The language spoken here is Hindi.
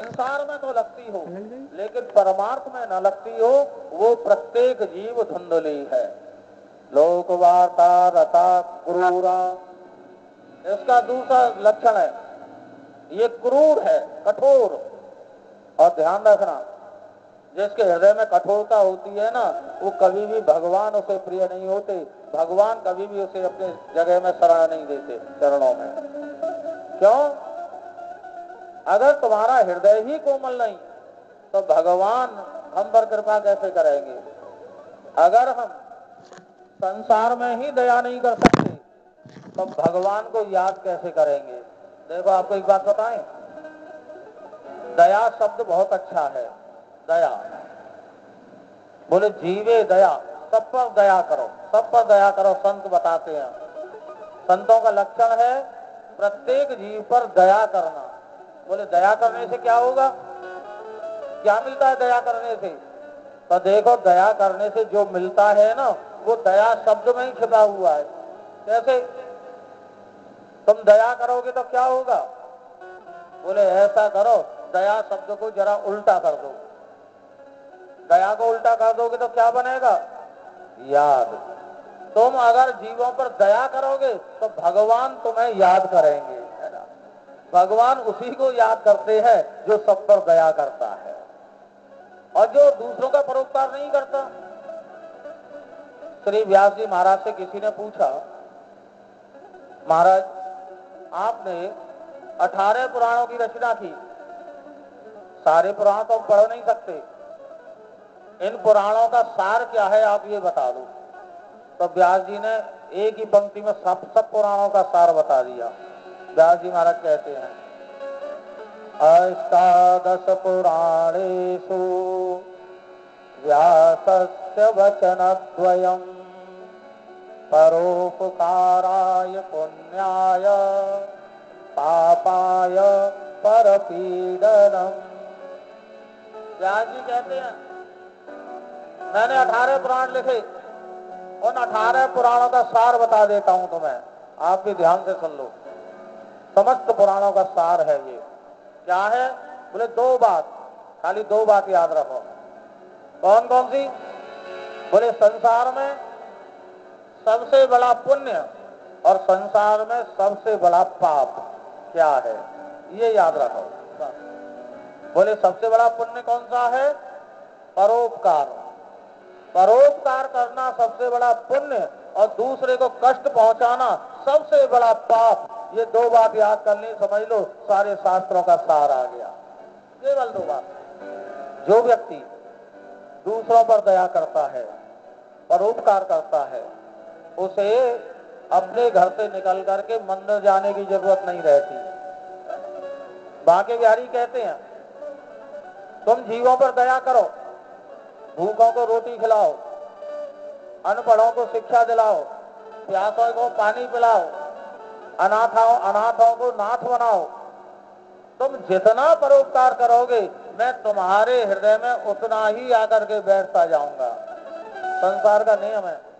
संसार में तो लगती हो लेकिन परमार्थ में न लगती हो, वो प्रत्येक जीव धुंधली है। लोक वार्ता रता क्रूरा, इसका दूसरा लक्षण है, ये क्रूर है, कठोर। और ध्यान रखना, जिसके हृदय में कठोरता होती है ना, वो कभी भी भगवान उसे प्रिय नहीं होते। भगवान कभी भी उसे अपने जगह में शरण नहीं देते, चरणों में। क्यों? अगर तुम्हारा हृदय ही कोमल नहीं तो भगवान हम पर कृपा कैसे करेंगे? अगर हम संसार में ही दया नहीं कर सकते तो भगवान को याद कैसे करेंगे? देखो, आपको एक बात बताएं, दया शब्द बहुत अच्छा है। दया बोले जीवे दया, सब पर दया करो, सब पर दया करो। संत बताते हैं, संतों का लक्षण है प्रत्येक जीव पर दया करना। बोले दया करने से क्या होगा? क्या मिलता है दया करने से? तो देखो, दया करने से जो मिलता है ना, वो दया शब्द में ही छिपा हुआ है। कैसे? तुम दया करोगे तो क्या होगा? बोले ऐसा करो, दया शब्द को जरा उल्टा कर दो। दया को उल्टा कर दोगे तो क्या बनेगा? याद। तुम अगर जीवों पर दया करोगे तो भगवान तुम्हें याद करेंगे, है ना? भगवान उसी को याद करते हैं जो सब पर दया करता है और जो दूसरों का परोपकार नहीं करता। श्री व्यास जी महाराज से किसी ने पूछा, महाराज आपने 18 पुराणों की रचना की, सारे पुराण तो हम पढ़ नहीं सकते, इन पुराणों का सार क्या है आप ये बता दो। तो व्यास जी ने एक ही पंक्ति में सब पुराणों का सार बता दिया। व्यास जी महाराज कहते हैं, अष्टादश पुराणेषु व्यासस्य वचनद्वयम् परोपकाराय पुण्याय पापाय परपीडनम्। व्यास जी कहते हैं, मैंने 18 पुराण लिखे, उन 18 पुराणों का सार बता देता हूं तुम्हें, आप भी ध्यान से सुन लो। समस्त पुराणों का सार है ये। क्या है? बोले दो बात, खाली दो बात याद रखो। कौन कौन सी? बोले संसार में सबसे बड़ा पुण्य और संसार में सबसे बड़ा पाप क्या है, ये याद रखो। बोले सबसे बड़ा पुण्य कौन सा है? परोपकार। परोपकार करना सबसे बड़ा पुण्य और दूसरे को कष्ट पहुंचाना सबसे बड़ा पाप। ये दो बात याद करनी, समझ लो सारे शास्त्रों का सार आ गया। केवल दो बात। जो व्यक्ति दूसरों पर दया करता है, परोपकार करता है, उसे अपने घर से निकल करके मंदिर जाने की जरूरत नहीं रहती। बांके बिहारी कहते हैं, तुम जीवों पर दया करो, भूखों को रोटी खिलाओ, अनपढ़ों को शिक्षा दिलाओ, प्यासों को पानी पिलाओ, अनाथों को नाथ बनाओ। तुम जितना परोपकार करोगे मैं तुम्हारे हृदय में उतना ही आकर के बैठता जाऊंगा। संसार का नियम है।